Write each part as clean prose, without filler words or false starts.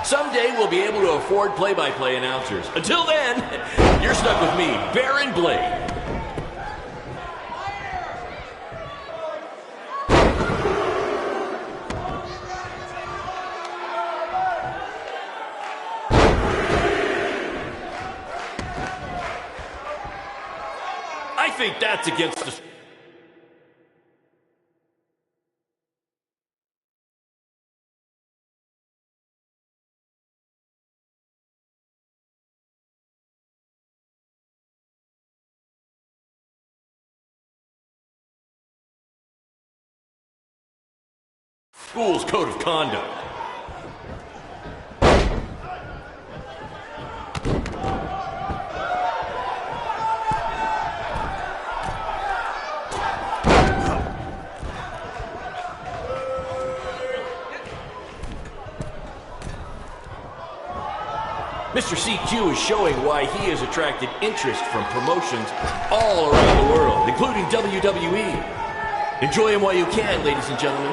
Someday we'll be able to afford play-by-play announcers. Until then, you're stuck with me, Baron Blade. I think that's against the... school's code of conduct. Mr. CQ is showing why he has attracted interest from promotions all around the world, including WWE. Enjoy him while you can, ladies and gentlemen.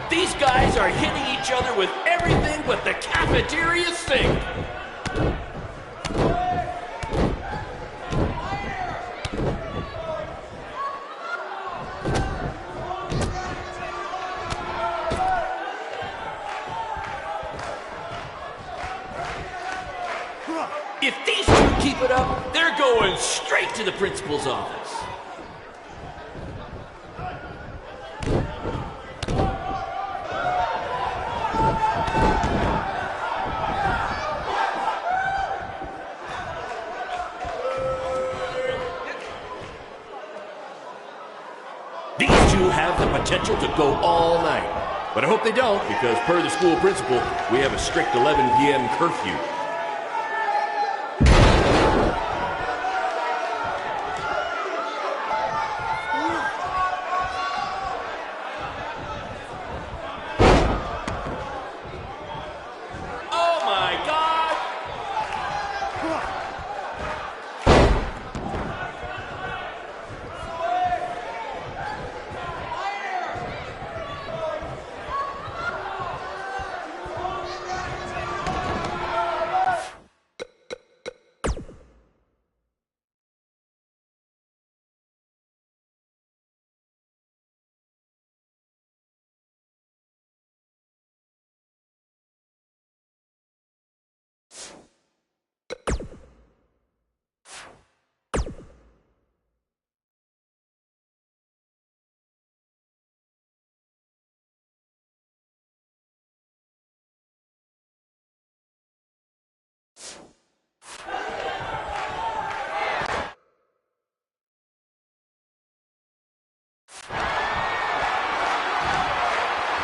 These guys are hitting each other with everything but the cafeteria sink. If these two keep it up, they're going straight to the principal's office. These two have the potential to go all night. But I hope they don't, because per the school principal, we have a strict 11 p.m. curfew.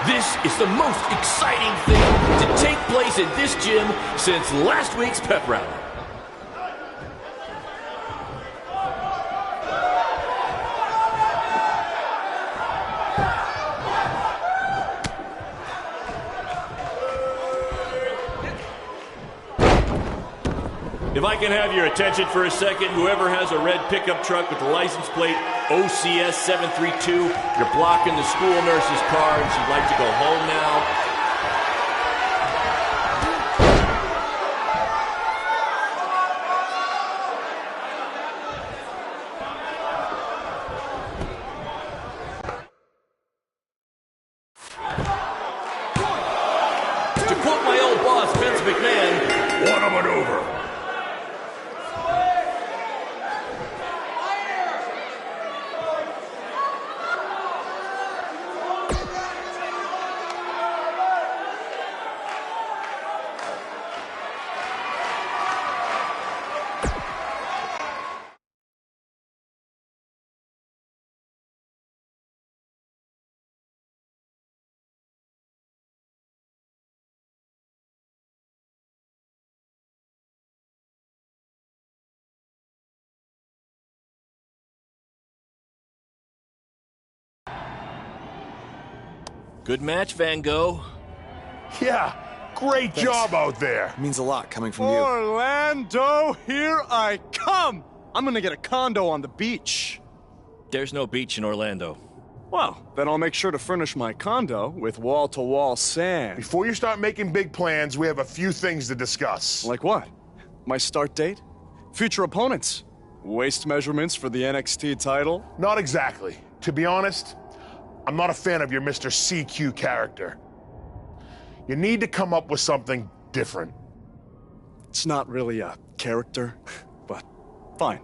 This is the most exciting thing to take place in this gym since last week's pep rally. If I can have your attention for a second, whoever has a red pickup truck with the license plate OCS 732, you're blocking the school nurse's car and she'd like to go home now. To quote my old boss, Vince McMahon, what a maneuver. Good match, Van Gogh. Yeah, Great job out there. It means a lot coming from you. Orlando, here I come! I'm gonna get a condo on the beach. There's no beach in Orlando. Well, then I'll make sure to furnish my condo with wall-to-wall sand. Before you start making big plans, we have a few things to discuss. Like what? My start date? Future opponents? Waist measurements for the NXT title? Not exactly. To be honest, I'm not a fan of your Mr. CQ character. You need to come up with something different. It's not really a character, but fine.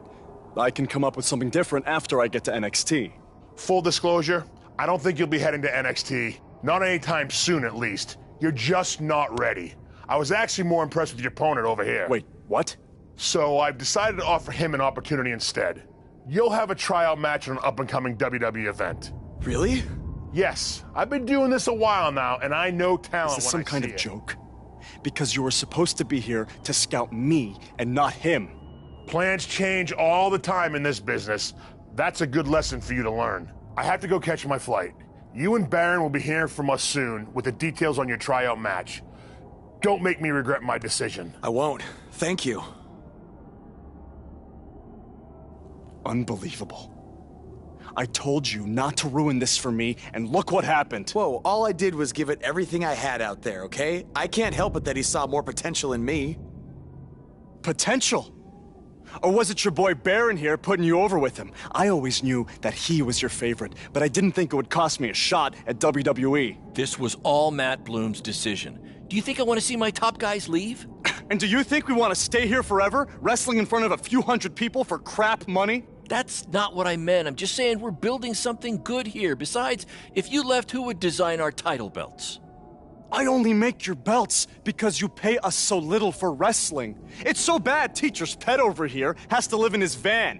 I can come up with something different after I get to NXT. Full disclosure, I don't think you'll be heading to NXT. Not anytime soon, at least. You're just not ready. I was actually more impressed with your opponent over here. Wait, what? So I've decided to offer him an opportunity instead. You'll have a tryout match on an up-and-coming WWE event. Really? Yes, I've been doing this a while now, and I know talent. Is this some kind of joke? Because you were supposed to be here to scout me and not him. Plans change all the time in this business. That's a good lesson for you to learn. I have to go catch my flight. You and Baron will be hearing from us soon with the details on your tryout match. Don't make me regret my decision. I won't. Thank you. Unbelievable. I told you not to ruin this for me, and look what happened. Whoa, all I did was give it everything I had out there, okay? I can't help it that he saw more potential in me. Potential? Or was it your boy Baron here putting you over with him? I always knew that he was your favorite, but I didn't think it would cost me a shot at WWE. This was all Matt Bloom's decision. Do you think I want to see my top guys leave? And do you think we want to stay here forever, wrestling in front of a few hundred people for crap money? That's not what I meant. I'm just saying we're building something good here. Besides, if you left, who would design our title belts? I only make your belts because you pay us so little for wrestling. It's so bad teacher's pet over here has to live in his van.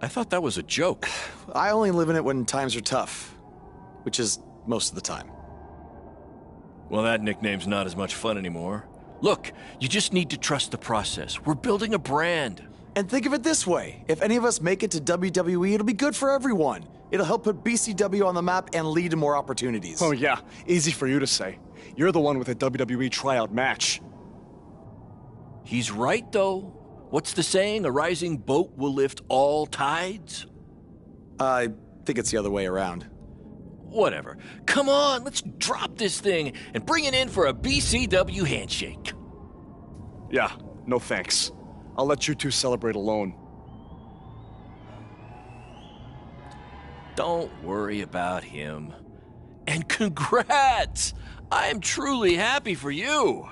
I thought that was a joke. I only live in it when times are tough, which is most of the time. Well, that nickname's not as much fun anymore. Look, you just need to trust the process. We're building a brand. And think of it this way. If any of us make it to WWE, it'll be good for everyone. It'll help put BCW on the map and lead to more opportunities. Oh yeah, easy for you to say. You're the one with a WWE tryout match. He's right, though. What's the saying? A rising boat will lift all tides? I think it's the other way around. Whatever. Come on, let's drop this thing and bring it in for a BCW handshake. Yeah, no thanks. I'll let you two celebrate alone. Don't worry about him. And congrats! I am truly happy for you.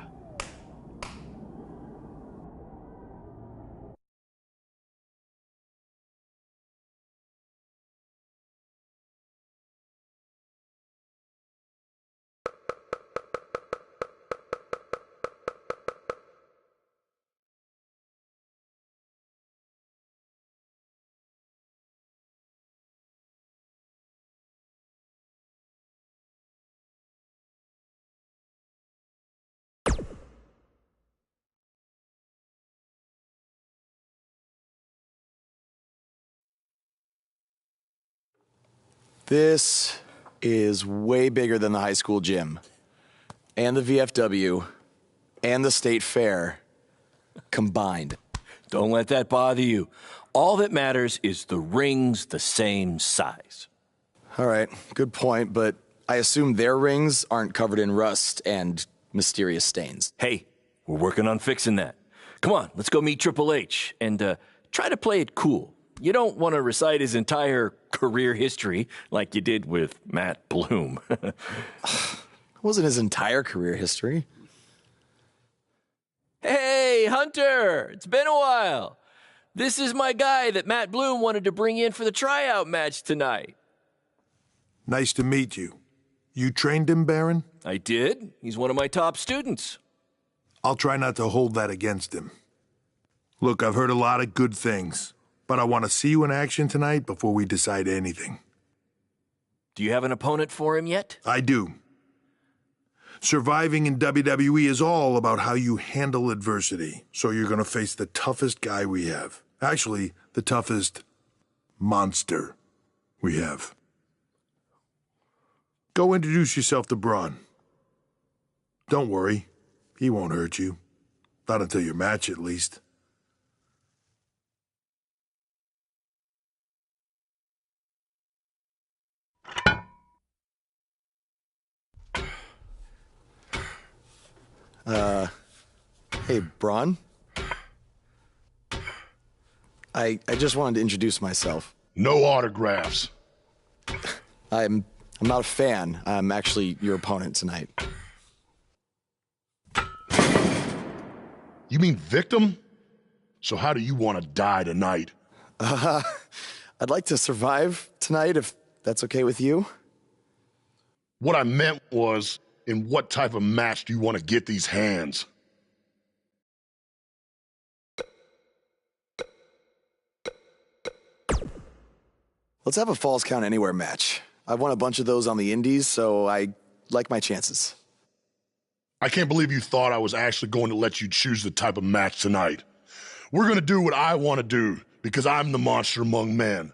This is way bigger than the high school gym, and the VFW, and the state fair combined. Don't let that bother you. All that matters is the ring's the same size. All right, good point, but I assume their rings aren't covered in rust and mysterious stains. Hey, we're working on fixing that. Come on, let's go meet Triple H and try to play it cool. You don't want to recite his entire career history like you did with Matt Bloom. It wasn't his entire career history. Hey, Hunter! It's been a while. This is my guy that Matt Bloom wanted to bring in for the tryout match tonight. Nice to meet you. You trained him, Baron? I did. He's one of my top students. I'll try not to hold that against him. Look, I've heard a lot of good things, but I want to see you in action tonight before we decide anything. Do you have an opponent for him yet? I do. Surviving in WWE is all about how you handle adversity, so you're going to face the toughest guy we have. Actually, the toughest monster we have. Go introduce yourself to Braun. Don't worry. He won't hurt you. Not until your match, at least. Hey, Braun? I just wanted to introduce myself. No autographs. I'm not a fan. I'm actually your opponent tonight. You mean victim? So how do you want to die tonight? I'd like to survive tonight, if that's okay with you. What I meant was, in what type of match do you want to get these hands? Let's have a Falls Count Anywhere match. I've won a bunch of those on the indies, so I like my chances. I can't believe you thought I was actually going to let you choose the type of match tonight. We're going to do what I want to do, because I'm the monster among men.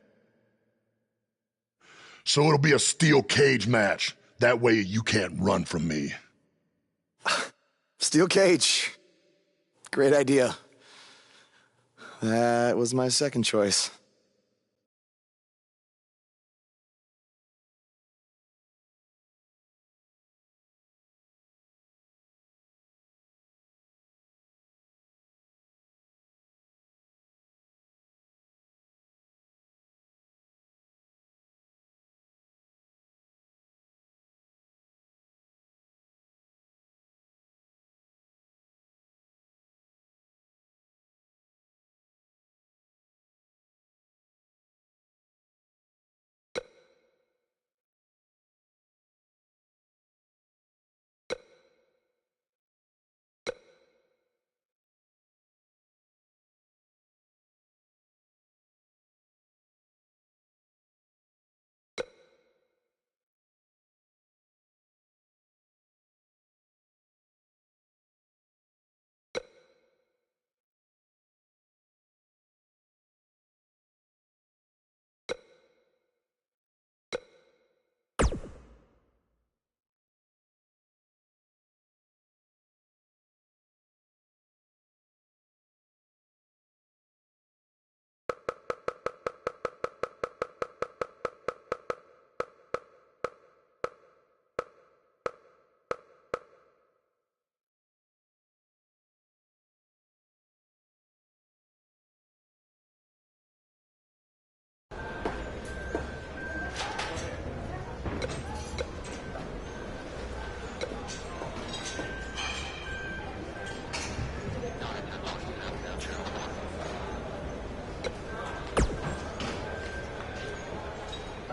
So it'll be a steel cage match. That way you can't run from me. Steel cage. Great idea. That was my second choice.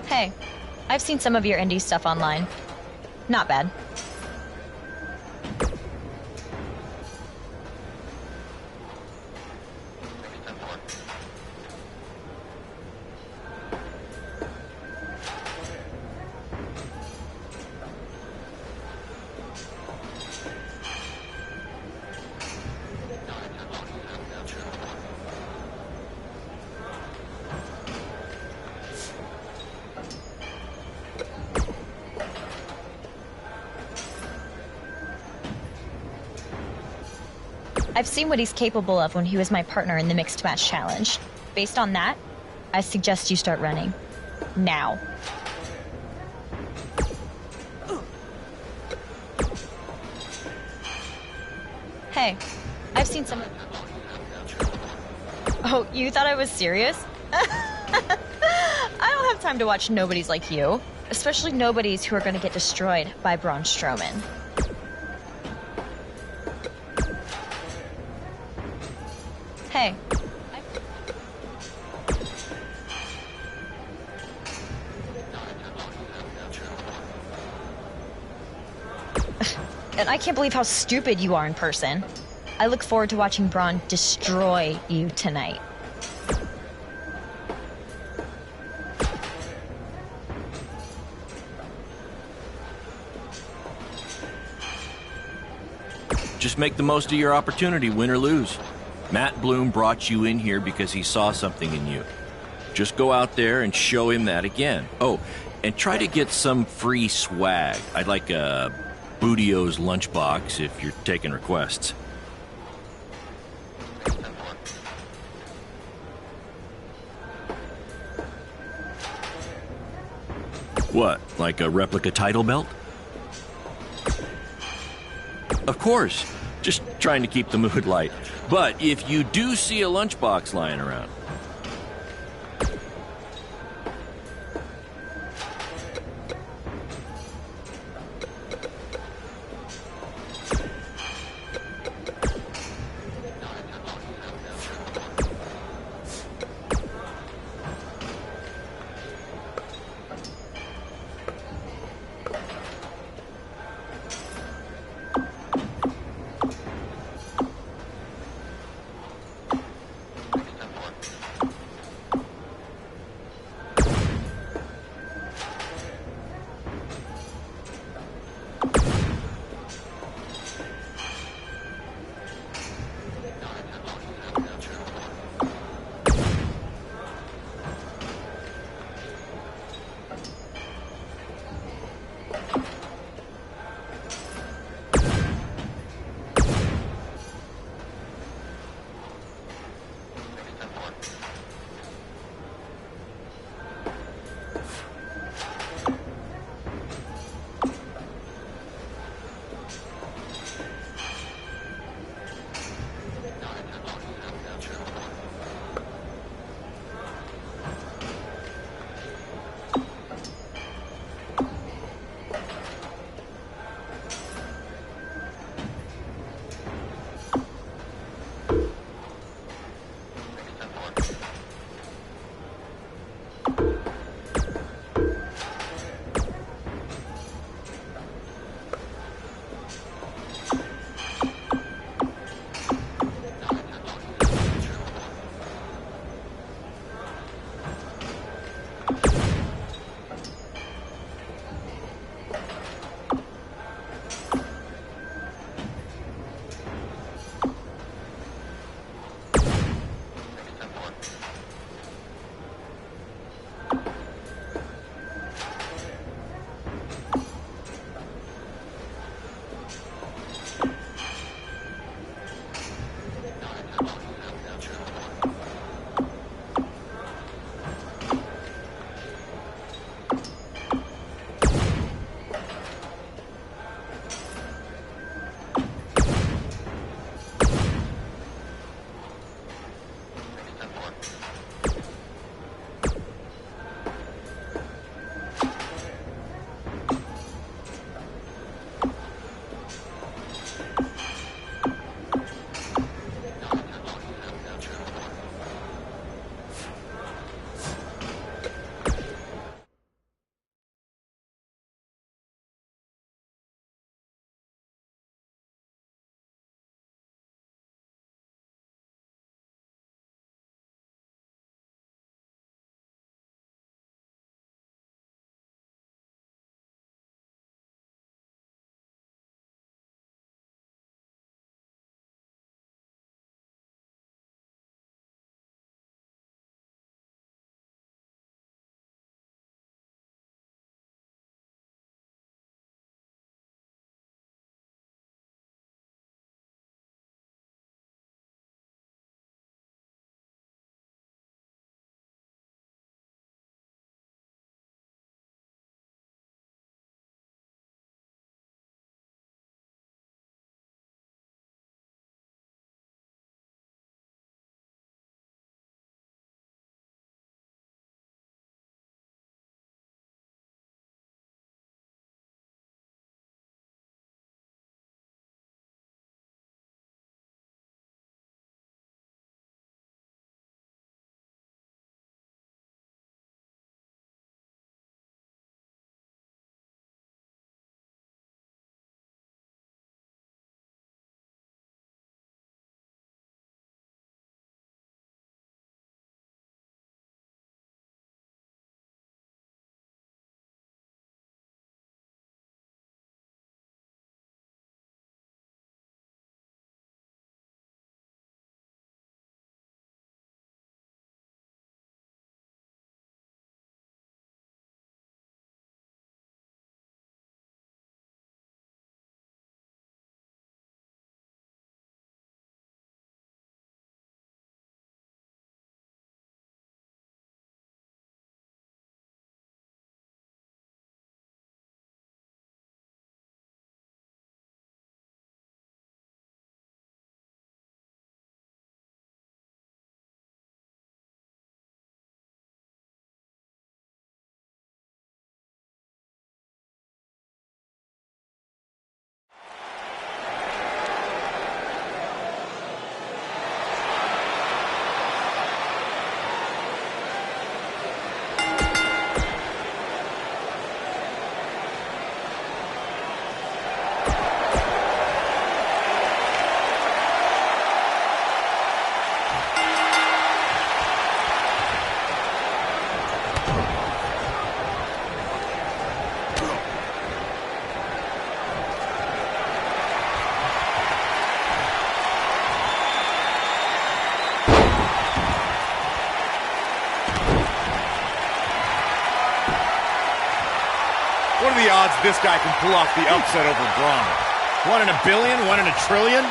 Hey, I've seen some of your indie stuff online. Not bad. I've seen what he's capable of when he was my partner in the Mixed Match Challenge. Based on that, I suggest you start running. Now. Hey, I've seen some... Oh, you thought I was serious? I don't have time to watch nobodies like you. Especially nobodies who are going to get destroyed by Braun Strowman. Hey. And I can't believe how stupid you are in person. I look forward to watching Braun destroy you tonight. Just make the most of your opportunity, win or lose. Matt Bloom brought you in here because he saw something in you. Just go out there and show him that again. Oh, and try to get some free swag. I'd like a Bootio's lunchbox if you're taking requests. What, like a replica title belt? Of course, just trying to keep the mood light. But if you do see a lunchbox lying around, odds this guy can pull off the upset over Braun? 1 in a billion? 1 in a trillion?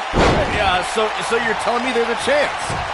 Yeah, so you're telling me there's a chance?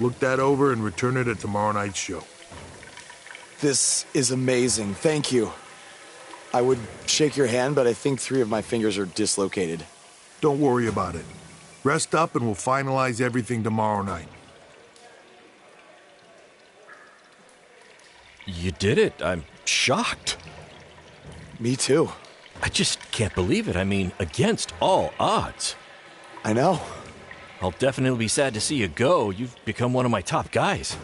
Look that over and return it at tomorrow night's show. This is amazing. Thank you. I would shake your hand, but I think 3 of my fingers are dislocated. Don't worry about it. Rest up and we'll finalize everything tomorrow night. You did it. I'm shocked. Me too. I just can't believe it. I mean, against all odds. I know. I'll definitely be sad to see you go. You've become one of my top guys.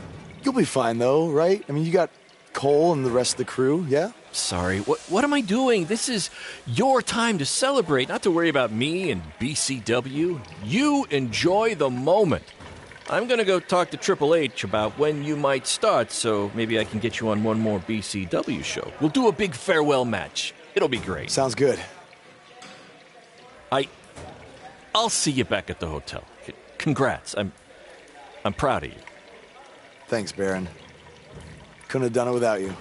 You'll be fine, though, right? I mean, you got Cole and the rest of the crew, yeah? Sorry, what am I doing? This is your time to celebrate, not to worry about me and BCW. You enjoy the moment. I'm gonna go talk to Triple H about when you might start, so maybe I can get you on one more BCW show. We'll do a big farewell match. It'll be great. Sounds good. I'll see you back at the hotel. Congrats. I'm proud of you. Thanks, Baron. Couldn't have done it without you.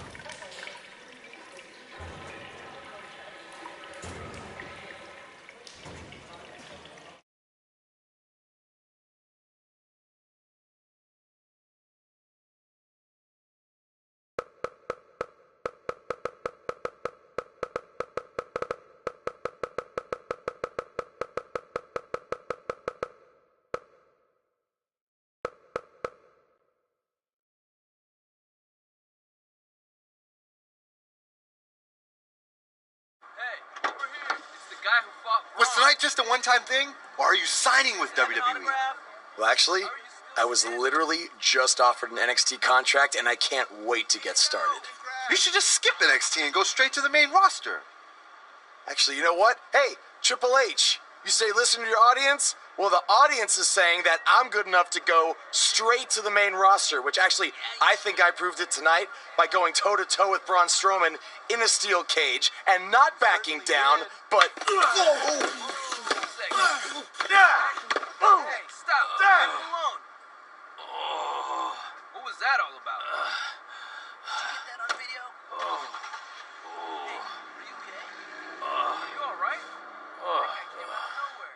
Was tonight just a one-time thing, or are you signing with WWE? Well, actually, I was literally just offered an NXT contract, and I can't wait to get started. You should just skip NXT and go straight to the main roster. Actually, you know what? Hey, Triple H, you say listen to your audience? Well, the audience is saying that I'm good enough to go straight to the main roster, which actually, I think I proved it tonight by going toe-to-toe with Braun Strowman in a steel cage and not backing down, but... Hey, stop. Leave him alone. What was that all about? Did you get that on video? Hey, are you okay? Are you all right? That guy came out of nowhere.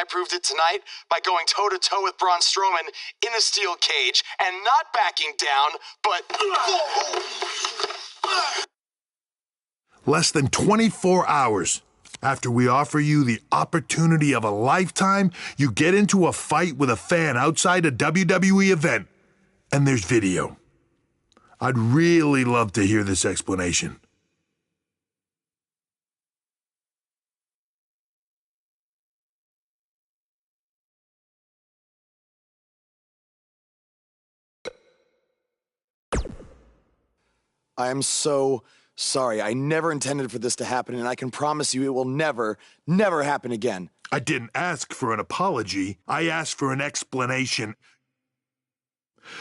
I proved it tonight by going toe-to-toe with Braun Strowman in a steel cage and not backing down, but... Less than 24 hours after we offer you the opportunity of a lifetime, you get into a fight with a fan outside a WWE event, and there's video. I'd really love to hear this explanation. I am so sorry. I never intended for this to happen, and I can promise you it will never, never happen again. I didn't ask for an apology. I asked for an explanation.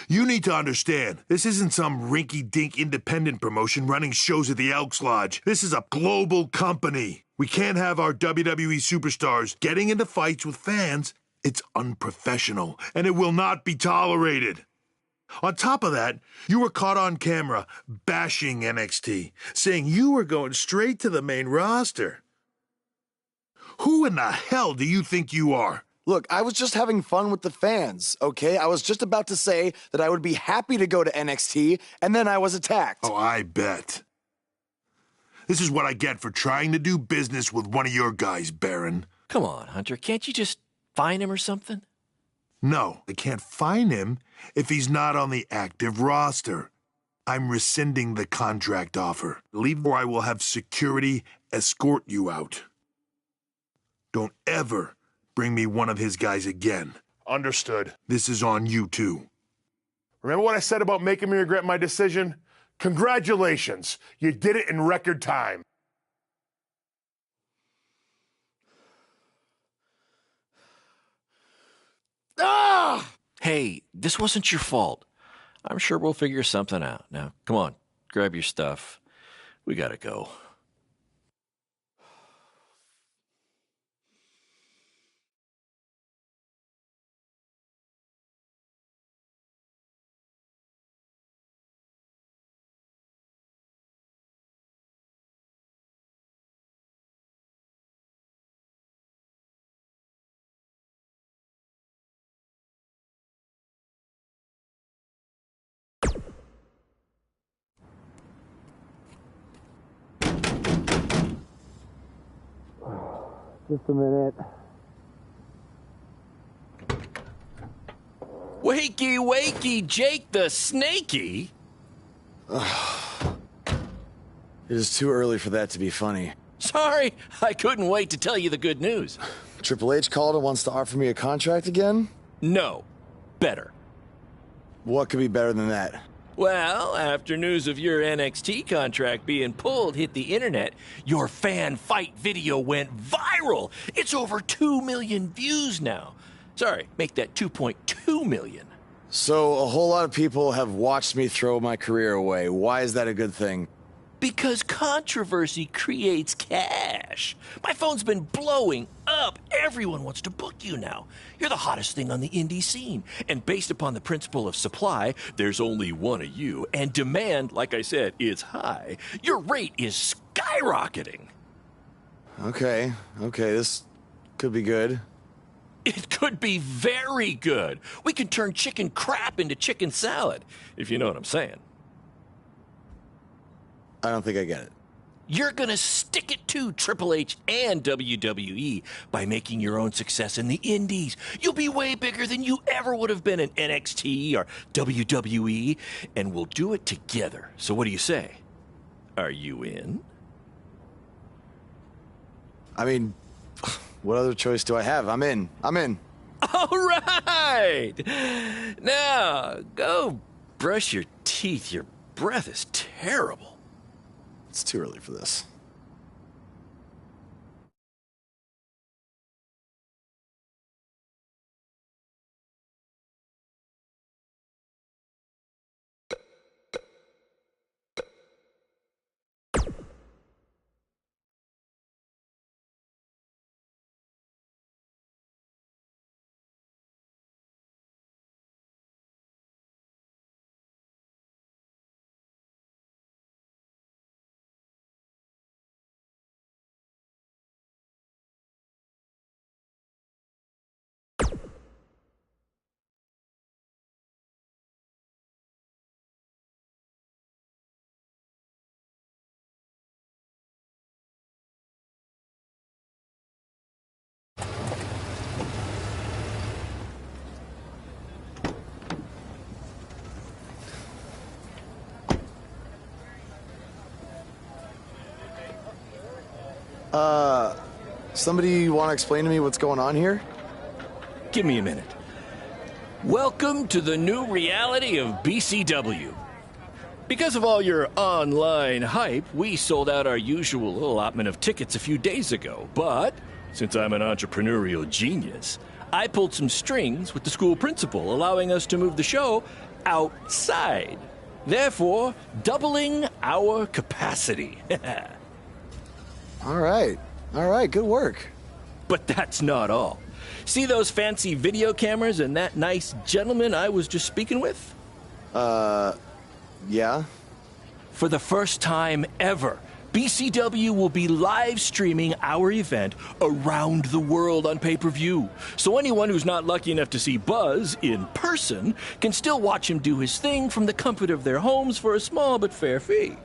You need to understand, this isn't some rinky-dink independent promotion running shows at the Elks Lodge. This is a global company. We can't have our WWE superstars getting into fights with fans It's unprofessional, and it will not be tolerated. On top of that, you were caught on camera bashing NXT, saying you were going straight to the main roster. Who in the hell do you think you are? Look, I was just having fun with the fans, okay? I was just about to say that I would be happy to go to NXT, and then I was attacked. Oh, I bet. This is what I get for trying to do business with one of your guys, Baron. Come on, Hunter. Can't you just fine him or something? No, I can't fine him if he's not on the active roster. I'm rescinding the contract offer. Leave or I will have security escort you out. Don't ever bring me one of his guys again. Understood. This is on you, too. Remember what I said about making me regret my decision? Congratulations. You did it in record time. Ah! Hey, this wasn't your fault. I'm sure we'll figure something out. Now, come on, grab your stuff. We gotta go. Just a minute. Wakey, wakey, Jake the Snakey. It is too early for that to be funny. Sorry, I couldn't wait to tell you the good news. Triple H called and wants to offer me a contract again? No, better. What could be better than that? Well, after news of your NXT contract being pulled hit the internet, your fan fight video went viral. It's over 2 million views now. Sorry, make that 2.2 million. So a whole lot of people have watched me throw my career away. Why is that a good thing? Because controversy creates cash. My phone's been blowing up. Everyone wants to book you now. You're the hottest thing on the indie scene. And based upon the principle of supply, there's only one of you. And demand, like I said, is high. Your rate is skyrocketing. Okay, this could be good. It could be very good. We can turn chicken crap into chicken salad, if you know what I'm saying. I don't think I get it. You're gonna stick it to Triple H and WWE by making your own success in the indies. You'll be way bigger than you ever would have been in NXT or WWE, and we'll do it together. So what do you say? Are you in? I mean, what other choice do I have? I'm in. All right! Now, go brush your teeth. Your breath is terrible. It's too early for this. Somebody want to explain to me what's going on here? Give me a minute. Welcome to the new reality of BCW. Because of all your online hype, we sold out our usual allotment of tickets a few days ago. But since I'm an entrepreneurial genius, I pulled some strings with the school principal, allowing us to move the show outside. Therefore, doubling our capacity. All right, good work. But that's not all. See those fancy video cameras and that nice gentleman I was just speaking with? Yeah? For the first time ever, BCW will be live streaming our event around the world on pay-per-view. So anyone who's not lucky enough to see Buzz in person can still watch him do his thing from the comfort of their homes for a small but fair fee.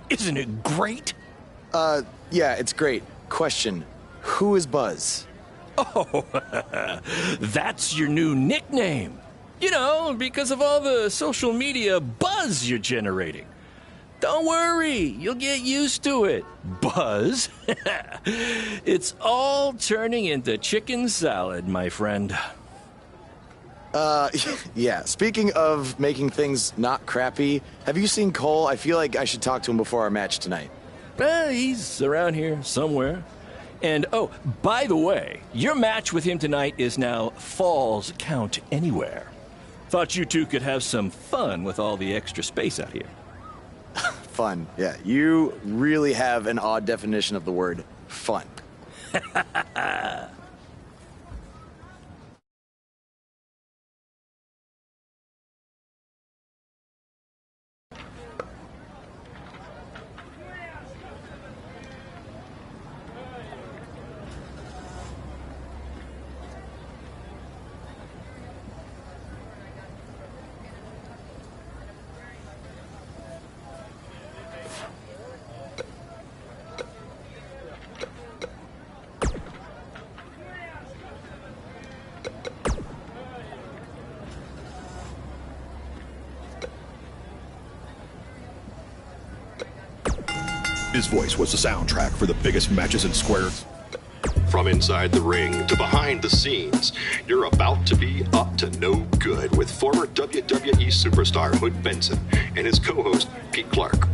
Isn't it great? Yeah, it's great. Question, who is Buzz? Oh, that's your new nickname. You know, because of all the social media buzz you're generating. Don't worry, you'll get used to it. Buzz? It's all turning into chicken salad, my friend. Yeah, speaking of making things not crappy, have you seen Cole? I feel like I should talk to him before our match tonight. He's around here somewhere. And, oh, by the way, your match with him tonight is now Falls Count Anywhere. Thought you two could have some fun with all the extra space out here. Fun, yeah. You really have an odd definition of the word fun. His voice was the soundtrack for the biggest matches in squares. From inside the ring to behind the scenes, you're about to be up to no good with former WWE superstar Hood Benson and his co-host Pete Clark.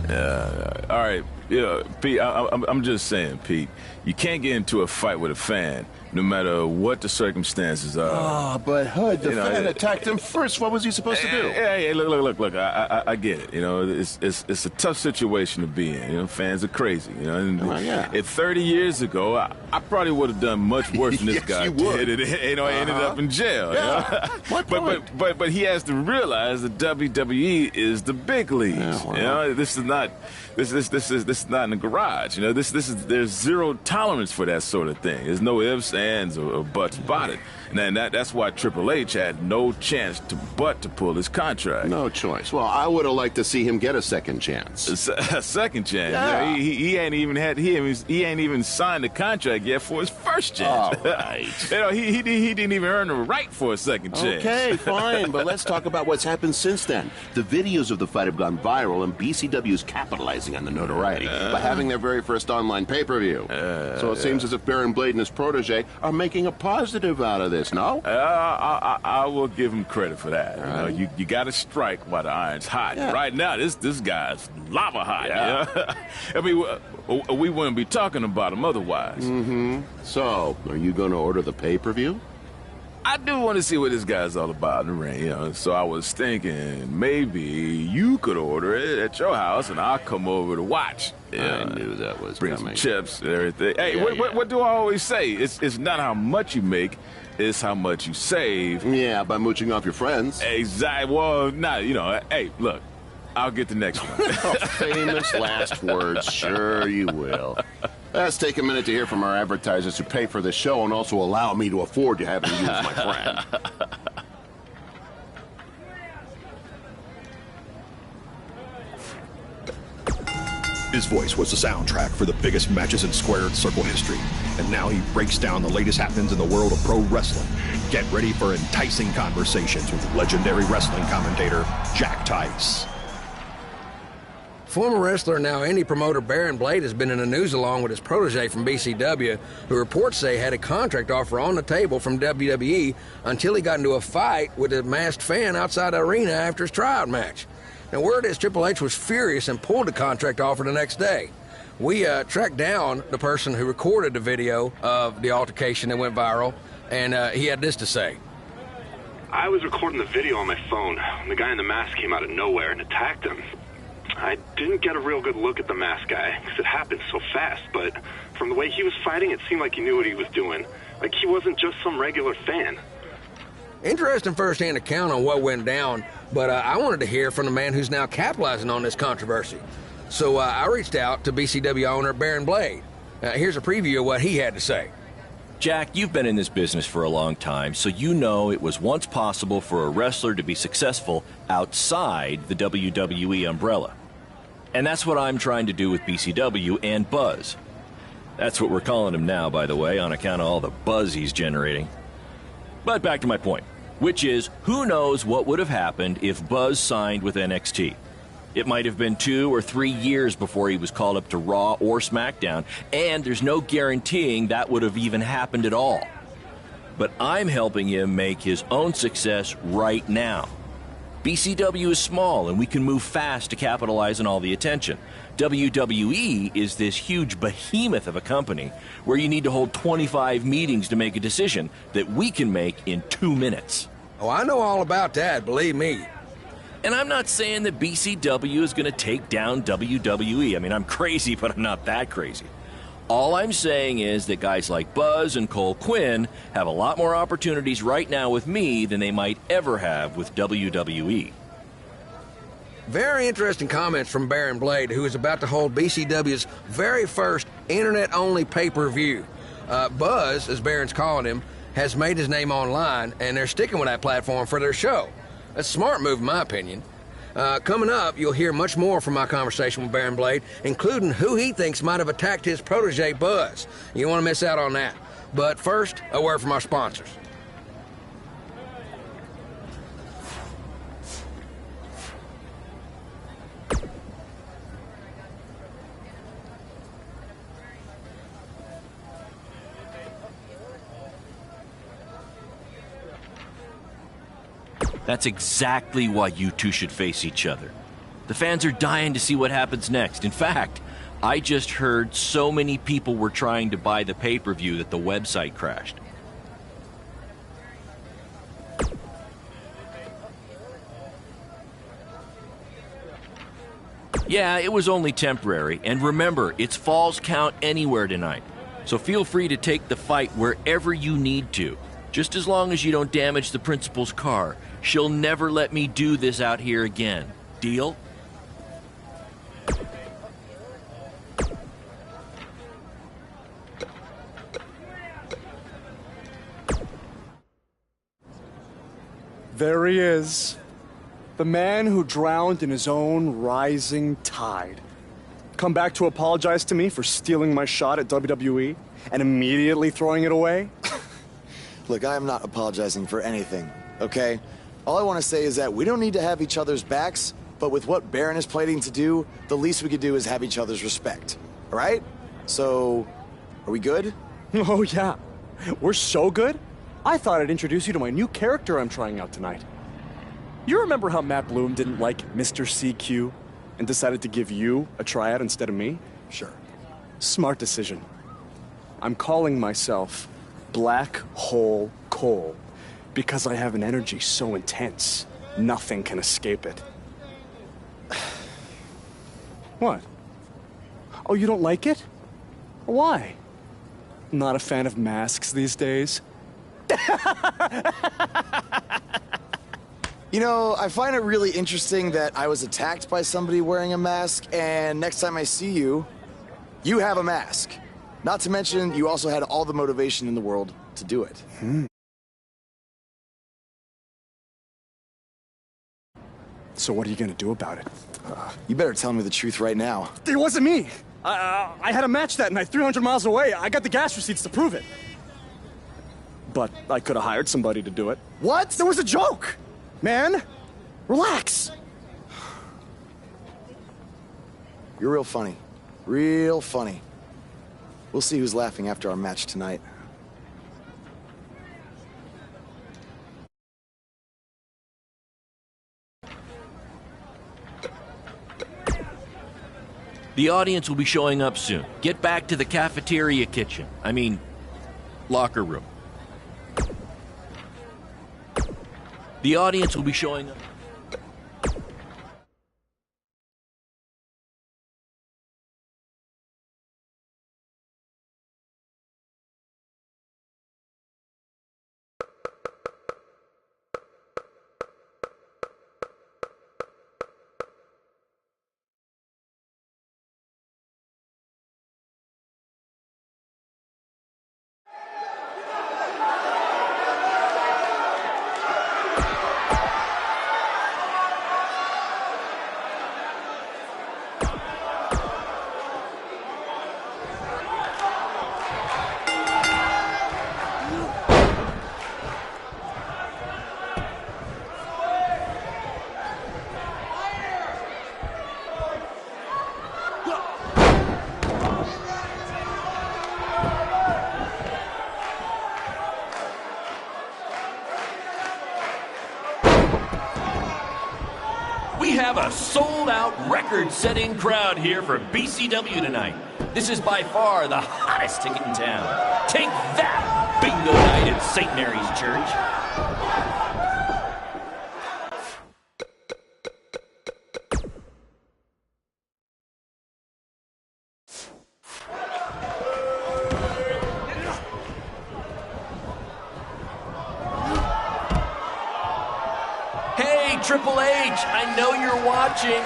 All right, yeah, Pete, I'm just saying, Pete, you can't get into a fight with a fan, no matter what the circumstances are. Oh, but Hood, the fan attacked him first. What was he supposed to do? Hey, look, I get it. You know, it's a tough situation to be in. You know, fans are crazy. You know, and if 30 years ago, I probably would have done much worse than this guy did. You know, I ended up in jail. Yeah. You know? But he has to realize that WWE is the big leagues. Yeah, well. You know, this is not in the garage. You know, there's zero tolerance for that sort of thing. There's no ifs, ands, or buts about it. And that's why Triple H had no chance to pull his contract. No choice. Well, I would have liked to see him get a second chance. A second chance? Yeah. He ain't even signed the contract yet for his first chance. All right. You know, he didn't even earn the right for a second chance. Okay, fine, but let's talk about what's happened since then. The videos of the fight have gone viral, and BCW is capitalizing on the notoriety by having their very first online pay-per-view. So it seems as if Baron Blade and his protege are making a positive out of this. No? I will give him credit for that. Right. You know, you got to strike while the iron's hot. Yeah. Right now, this guy's lava hot. Yeah. You know? I mean, we wouldn't be talking about him otherwise. Mm-hmm. So, are you going to order the pay-per-view? I do want to see what this guy's all about in the ring, you know. So I was thinking maybe you could order it at your house, and I'll come over to watch. I knew that was bring coming. some chips and everything. Hey, what do I always say? It's not how much you make, it's how much you save. Yeah, by mooching off your friends. Exactly. Well, you know. Hey, look, I'll get the next one. Famous last words. Sure you will. Let's take a minute to hear from our advertisers who pay for the show and also allow me to afford to have you use my friend. His voice was the soundtrack for the biggest matches in squared circle history. And now he breaks down the latest happenings in the world of pro wrestling. Get ready for enticing conversations with legendary wrestling commentator Jack Tice. Former wrestler and now indie promoter Baron Blade has been in the news along with his protege from BCW, who reports say had a contract offer on the table from WWE until he got into a fight with a masked fan outside the arena after his tryout match. Now, word is Triple H was furious and pulled the contract offer the next day. We tracked down the person who recorded the video of the altercation that went viral, and he had this to say. I was recording the video on my phone when the guy in the mask came out of nowhere and attacked him. I didn't get a real good look at the masked guy, because it happened so fast, but from the way he was fighting, it seemed like he knew what he was doing. Like he wasn't just some regular fan. Interesting first-hand account on what went down, but I wanted to hear from the man who's now capitalizing on this controversy. So I reached out to BCW owner Baron Blade. Here's a preview of what he had to say. Jack, you've been in this business for a long time, so you know it was once possible for a wrestler to be successful outside the WWE umbrella. And that's what I'm trying to do with BCW and Buzz. That's what we're calling him now, by the way, on account of all the buzz he's generating. But back to my point, which is, who knows what would have happened if Buzz signed with NXT? It might have been 2 or 3 years before he was called up to Raw or SmackDown, and there's no guaranteeing that would have even happened at all. But I'm helping him make his own success right now. BCW is small, and we can move fast to capitalize on all the attention. WWE is this huge behemoth of a company where you need to hold 25 meetings to make a decision that we can make in 2 minutes. Oh, I know all about that, believe me. And I'm not saying that BCW is going to take down WWE. I mean, I'm crazy, but I'm not that crazy. All I'm saying is that guys like Buzz and Cole Quinn have a lot more opportunities right now with me than they might ever have with WWE. Very interesting comments from Baron Blade, who is about to hold BCW's very first internet-only pay-per-view. Buzz, as Baron's calling him, has made his name online, and they're sticking with that platform for their show. That's a smart move, in my opinion. Coming up, you'll hear much more from my conversation with Baron Blade, including who he thinks might have attacked his protege, Buzz. You don't want to miss out on that. But first, a word from our sponsors. That's exactly why you two should face each other. The fans are dying to see what happens next. In fact, I just heard so many people were trying to buy the pay-per-view that the website crashed. Yeah, it was only temporary, and remember, it's Falls Count Anywhere tonight. So feel free to take the fight wherever you need to, just as long as you don't damage the principal's car. She'll never let me do this out here again. Deal? There he is. The man who drowned in his own rising tide. Come back to apologize to me for stealing my shot at WWE and immediately throwing it away? Look, I am not apologizing for anything, okay? All I want to say is that we don't need to have each other's backs, but with what Baron is planning to do, the least we could do is have each other's respect, all right? So, are we good? Oh, yeah. We're so good. I thought I'd introduce you to my new character I'm trying out tonight. You remember how Matt Bloom didn't like Mr. CQ and decided to give you a tryout instead of me? Sure. Smart decision. I'm calling myself Black Hole Cole because I have an energy so intense, nothing can escape it. What? Oh, you don't like it? Why? Not a fan of masks these days? You know, I find it really interesting that I was attacked by somebody wearing a mask, and next time I see you, you have a mask. Not to mention, you also had all the motivation in the world to do it. So what are you gonna do about it? You better tell me the truth right now. It wasn't me! I had a match that night, 300 miles away. I got the gas receipts to prove it. But I could have hired somebody to do it. What? There was a joke! Man, relax. You're real funny. Real funny. We'll see who's laughing after our match tonight. The audience will be showing up soon. Get back to the cafeteria kitchen. I mean, locker room. The audience will be showing up. We have a sold-out, record-setting crowd here for BCW tonight. This is by far the hottest ticket in town. Take that, bingo night at St. Mary's Church. Hey, Triple H, I know you're watching.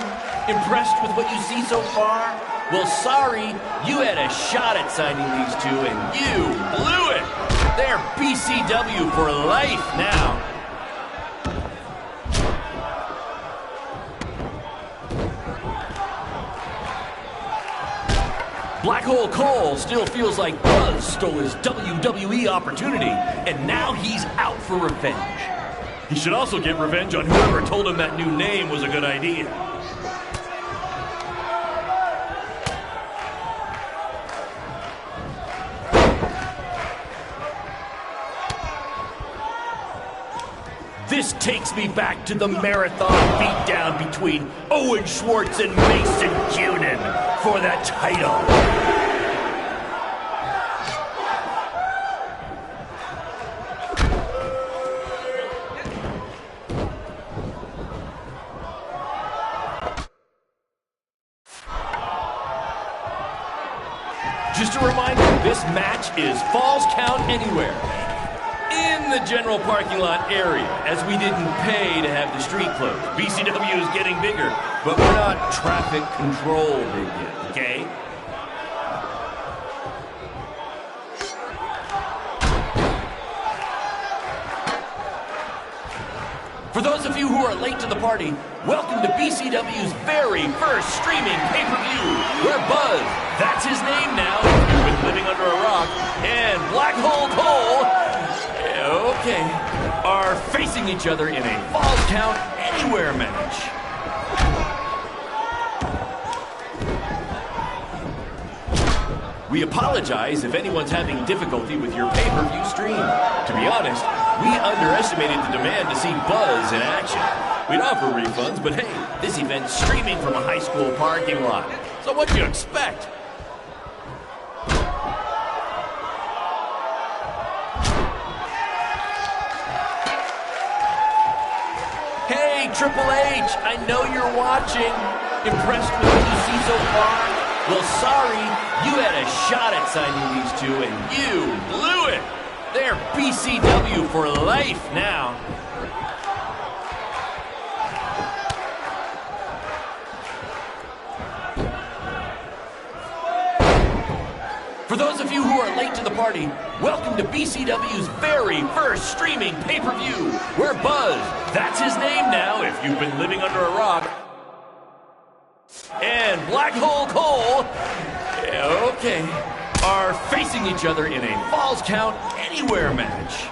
Impressed with what you see so far? Well, sorry, you had a shot at signing these two, and you blew it. They're BCW for life now. Black Hole Cole still feels like Buzz stole his WWE opportunity, and now he's out for revenge. He should also get revenge on whoever told him that new name was a good idea. This takes me back to the marathon beatdown between Owen Schwartz and Mason Cunin for that title. Just a reminder, this match is Falls Count Anywhere. In the general parking lot area, as we didn't pay to have the street closed. BCW is getting bigger, but we're not traffic control big yet, okay? For those of you who are late to the party, welcome to BCW's very first streaming pay-per-view, where Buzz, that's his name now, if you've been living under a rock, and Black Hole Cole, okay, are facing each other in a Falls Count Anywhere match. We apologize if anyone's having difficulty with your pay-per-view stream. To be honest, we underestimated the demand to see Buzz in action. We'd offer refunds, but hey, this event's streaming from a high school parking lot. So what do you expect? Hey, Triple H, I know you're watching. Impressed with what you see so far? Well, sorry, you had a shot at signing these two, and you blew it. They're BCW for life now. For those of you who are late to the party, welcome to BCW's very first streaming pay-per-view, where Buzz, that's his name now if you've been living under a rock, and Black Hole Cole, okay, are facing each other in a Falls Count Anywhere match.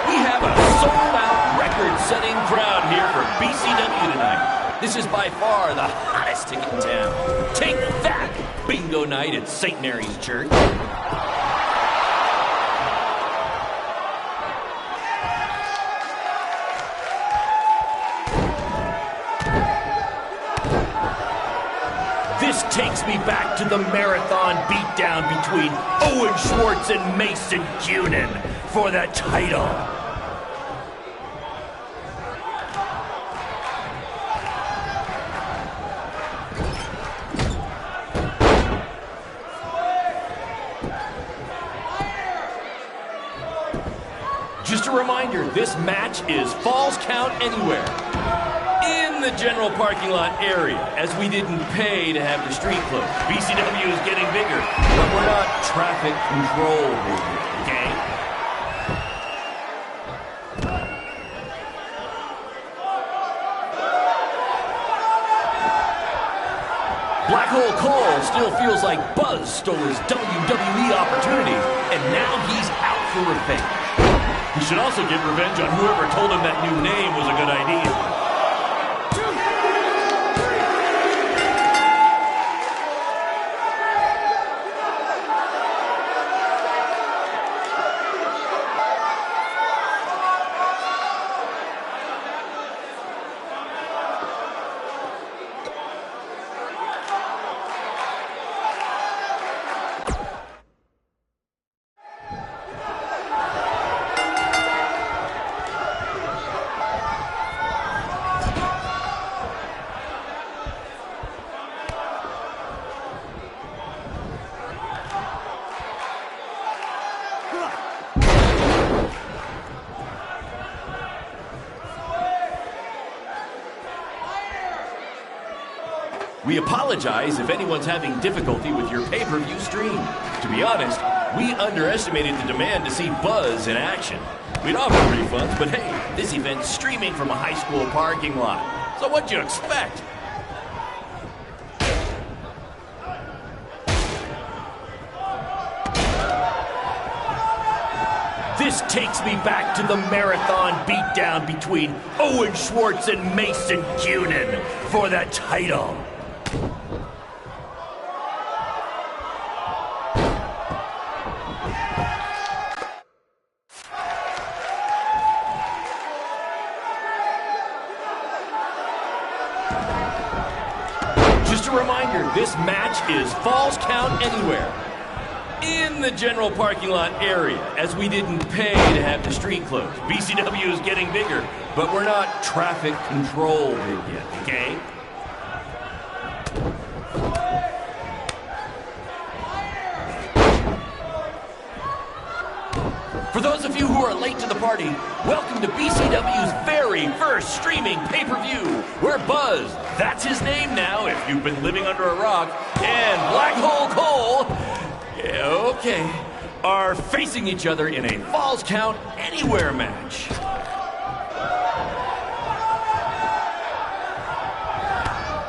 We have a sold-out, record-setting crowd here for BCW tonight. This is by far the hottest ticket in town. Take that, bingo night at St. Mary's Church. This takes me back to the marathon beatdown between Owen Schwartz and Mason Cunin for the title. Just a reminder, this match is Falls Count Anywhere. In the general parking lot area, as we didn't pay to have the street closed. BCW is getting bigger, but we're not traffic control big yet, okay? Black Hole Cole still feels like Buzz stole his WWE opportunity, and now he's out for revenge. He should also get revenge on whoever told him that new name was a good idea. We apologize if anyone's having difficulty with your pay-per-view stream. To be honest, we underestimated the demand to see Buzz in action. We'd offer refunds, but hey, this event's streaming from a high school parking lot. So what'd you expect? This takes me back to the marathon beatdown between Owen Schwartz and Mason Cunin for the title. Just a reminder, this match is Falls Count Anywhere. In the general parking lot area, as we didn't pay to have the street closed. BCW is getting bigger, but we're not traffic control big yet, okay? For those of you who are late to the party, welcome to BCW's very first streaming pay-per-view, where Buzz, that's his name now if you've been living under a rock, and Black Hole Cole, okay, are facing each other in a Falls Count Anywhere match.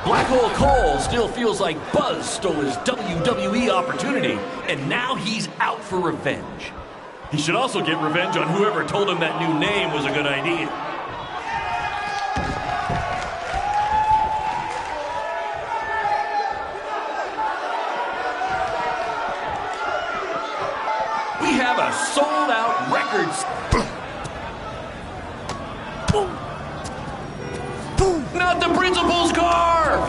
Black Hole Cole still feels like Buzz stole his WWE opportunity, and now he's out for revenge. He should also get revenge on whoever told him that new name was a good idea. We have a sold-out records. Not the principal's car!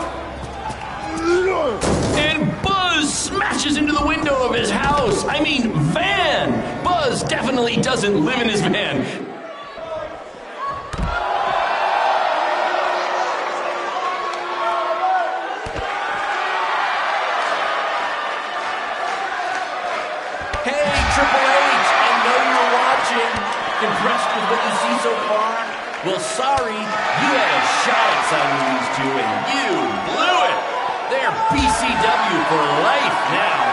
And Buzz smashes into the window of his house. I mean, van! Buzz definitely doesn't live in his van. Hey, Triple H, I know you're watching. Impressed with what you see so far? Well, sorry, you had a shot at signing these two, and you blew it. They're BCW for life now.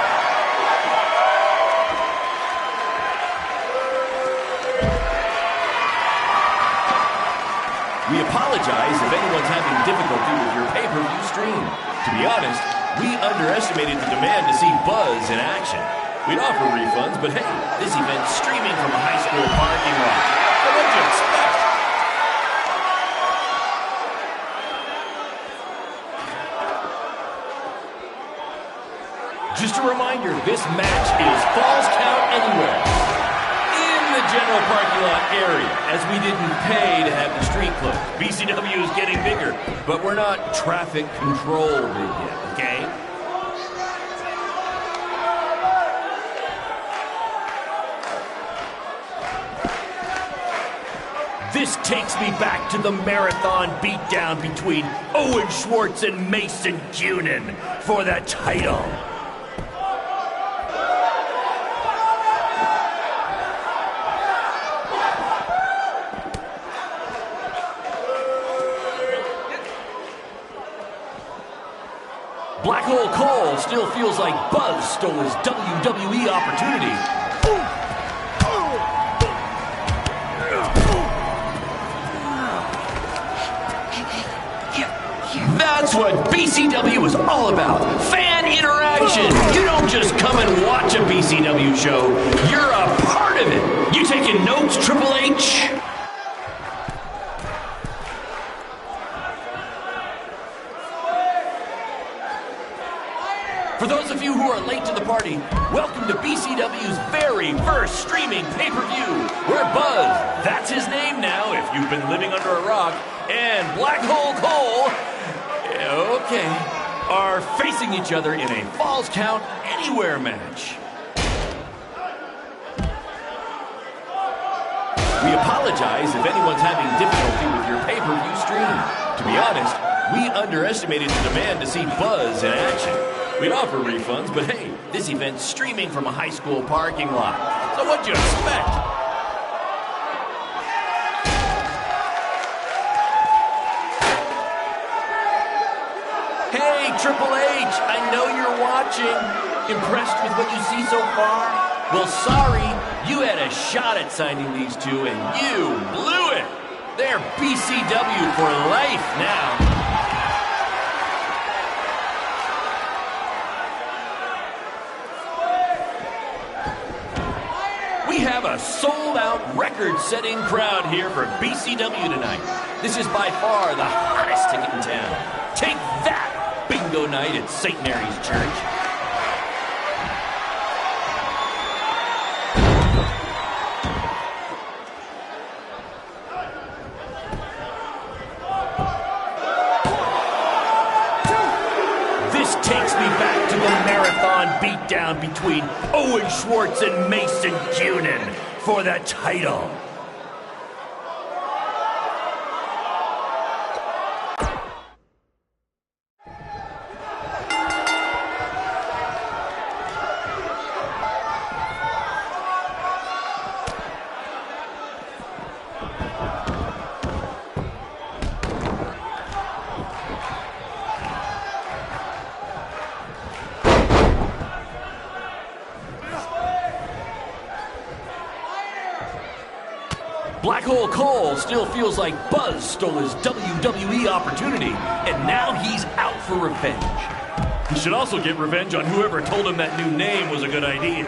We apologize if anyone's having difficulty with your pay-per-view stream. To be honest, we underestimated the demand to see Buzz in action. We'd offer refunds, but hey, this event's streaming from a high school parking lot. So what'd you expect? Just a reminder, this match is Falls Count Anywhere. In the general parking lot area, as we didn't pay to have the street closed. BCW is getting bigger, but we're not traffic control big yet, okay? This takes me back to the marathon beatdown between Owen Schwartz and Mason Cunin for the title. Black Hole Cole still feels like Buzz stole his WWE opportunity. That's what BCW is all about. Fan interaction. You don't just come and watch a BCW show. You're a part of it. You taking notes, Triple H? For those of you who are late to the party, welcome to BCW's very first streaming pay-per-view, where Buzz, that's his name now if you've been living under a rock, and Black Hole Cole, okay, are facing each other in a Falls Count Anywhere match. We apologize if anyone's having difficulty with your pay-per-view stream. To be honest, we underestimated the demand to see Buzz in action. We'd offer refunds, but hey, this event's streaming from a high school parking lot. So what'd you expect? Hey, Triple H, I know you're watching. Impressed with what you see so far? Well, sorry, you had a shot at signing these two, and you blew it. They're BCW for life now. We have a sold-out, record-setting crowd here for BCW tonight. This is by far the hottest ticket in town. Take that, bingo night at St. Mary's Church. This takes me back to the marathon beatdown between Owen Schwartz and Mason Cunin for the title. Black Hole Cole still feels like Buzz stole his WWE opportunity, and now he's out for revenge. He should also get revenge on whoever told him that new name was a good idea.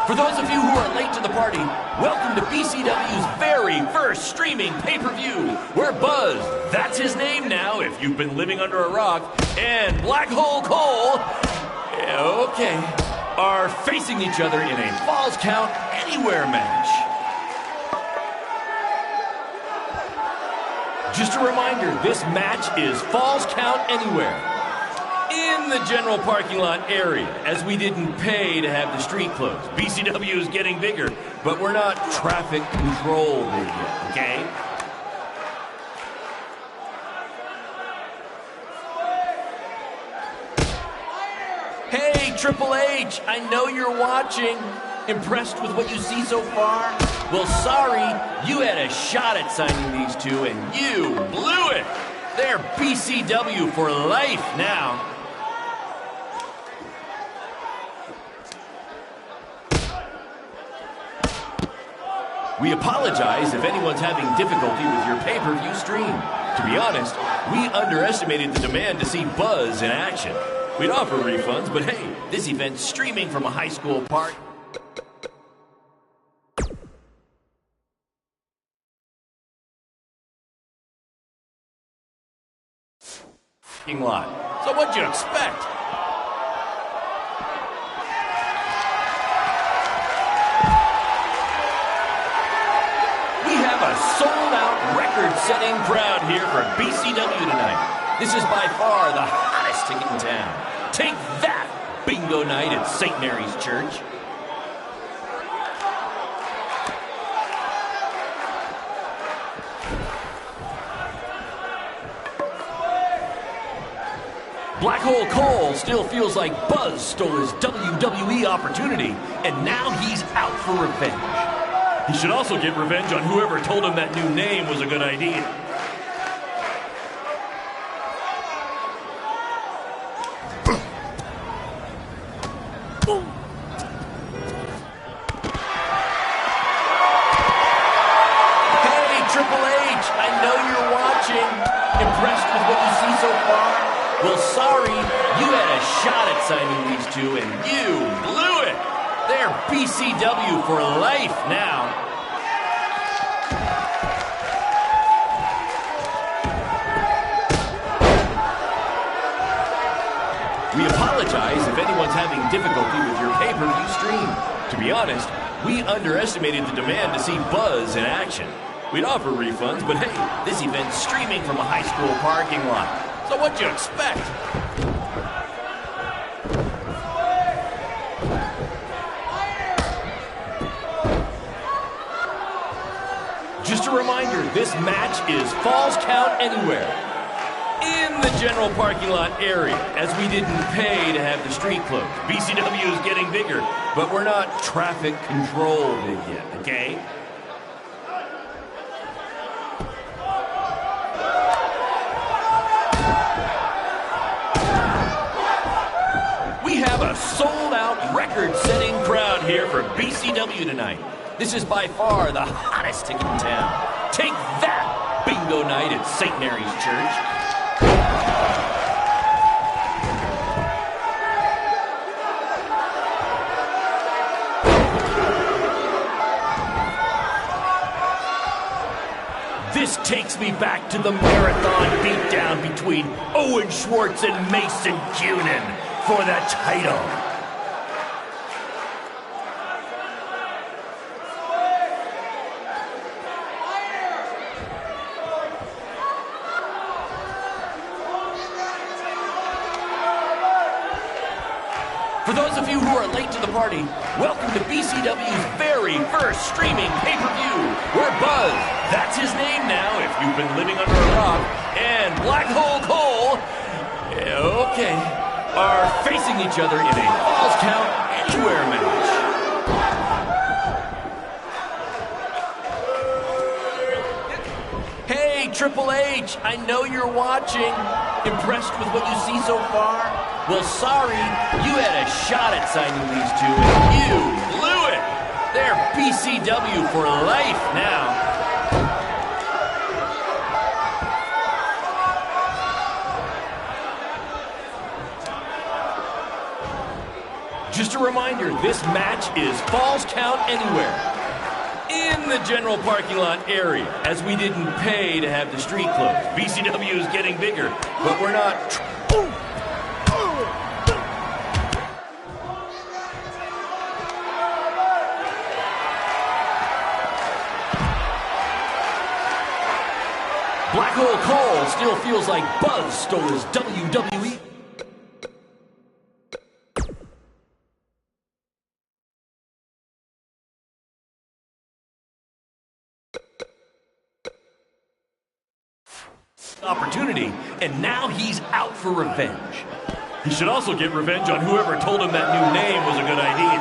For those of you who are late to the party, welcome to BCW's very first streaming pay-per-view, where Buzz, that's his name now if you've been living under a rock, and Black Hole Cole, okay, are facing each other in a Falls Count Anywhere match. Just a reminder, this match is Falls Count Anywhere. In the general parking lot area, as we didn't pay to have the street closed. BCW is getting bigger, but we're not traffic control big yet, okay? Hey, Triple H, I know you're watching. Impressed with what you see so far? Well, sorry, you had a shot at signing these two, and you blew it. They're BCW for life now. We apologize if anyone's having difficulty with your pay-per-view stream. To be honest, we underestimated the demand to see Buzz in action. We'd offer refunds, but hey, this event's streaming from a high school park. Lot. So what'd you expect? A sold-out, record-setting crowd here for BCW tonight. This is by far the hottest ticket in town. Take that, bingo night at St. Mary's Church. Black Hole Cole still feels like Buzz stole his WWE opportunity, and now he's out for revenge. He should also get revenge on whoever told him that new name was a good idea. Hey, Triple H, I know you're watching. Impressed with what you see so far? Well, sorry, you had a shot at signing these two, and you blew it. They're BCW for life now. We apologize if anyone's having difficulty with your pay-per-view stream. To be honest, we underestimated the demand to see Buzz in action. We'd offer refunds, but hey, this event's streaming from a high school parking lot. So what'd you expect? Just a reminder, this match is Falls Count Anywhere. In In the general parking lot area, as we didn't pay to have the street closed. BCW is getting bigger, but we're not traffic control big yet, okay? We have a sold-out, record-setting crowd here for BCW tonight. This is by far the hottest ticket in town. Take that, bingo night at St. Mary's Church. This takes me back to the marathon beatdown between Owen Schwartz and Mason Cunin for the title. For those of you who are late to the party, welcome to BCW's very first streaming pay-per-view, where Buzz, that's his name now if you've been living under a rock, and Black Hole Cole, okay, are facing each other in a Falls Count Anywhere match. Hey, Triple H, I know you're watching. Impressed with what you see so far? Well, sorry, you had a shot at signing these two, and you blew it. They're BCW for life now. Just a reminder, this match is Falls Count Anywhere. In the general parking lot area, as we didn't pay to have the street closed. BCW is getting bigger, but we're not... Black Hole Cole still feels like Buzz stole his WWE. Opportunity, and now he's out for revenge. He should also get revenge on whoever told him that new name was a good idea.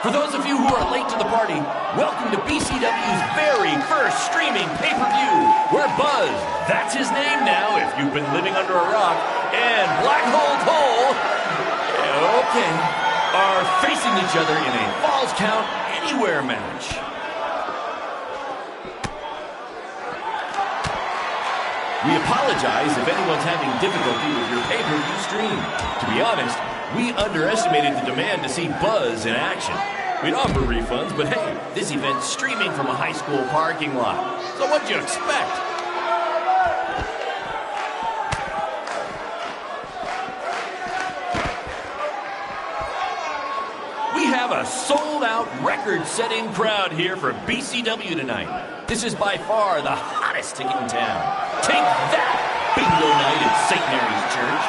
For those of you who are late to the party, welcome to BCW's very first streaming pay-per-view, where Buzz, that's his name now if you've been living under a rock, and Black Hole Cole, okay, are facing each other in a Falls Count Anywhere match. We apologize if anyone's having difficulty with your pay-per-view stream. To be honest, we underestimated the demand to see Buzz in action. We'd offer refunds, but hey, this event's streaming from a high school parking lot. So what'd you expect? We have a sold-out, record-setting crowd here for BCW tonight. This is by far the hottest ticket in town. Take that, bingo night at St. Mary's Church.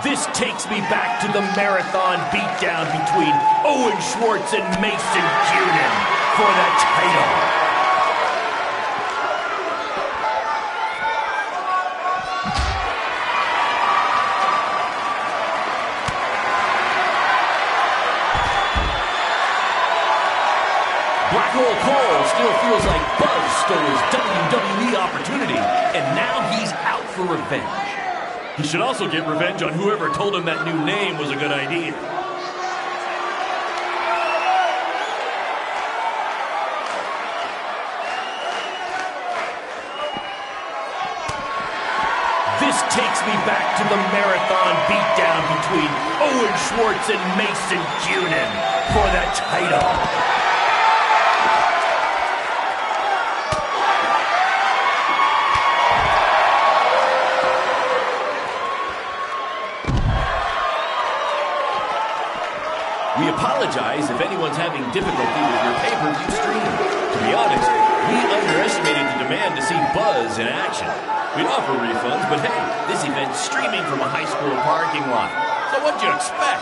This takes me back to the marathon beatdown between Owen Schwartz and Mason Cunin for the title. Black Hole Cole still feels like Buzz stole his WWE opportunity, and now he's out for revenge. He should also get revenge on whoever told him that new name was a good idea. This takes me back to the marathon beatdown between Owen Schwartz and Mason Cunin for the title. We apologize if anyone anyone's having difficulty with your pay-per-view stream. To be honest, we underestimated the demand to see Buzz in action. We'd offer refunds, but hey, this event's streaming from a high school parking lot. So what'd you expect?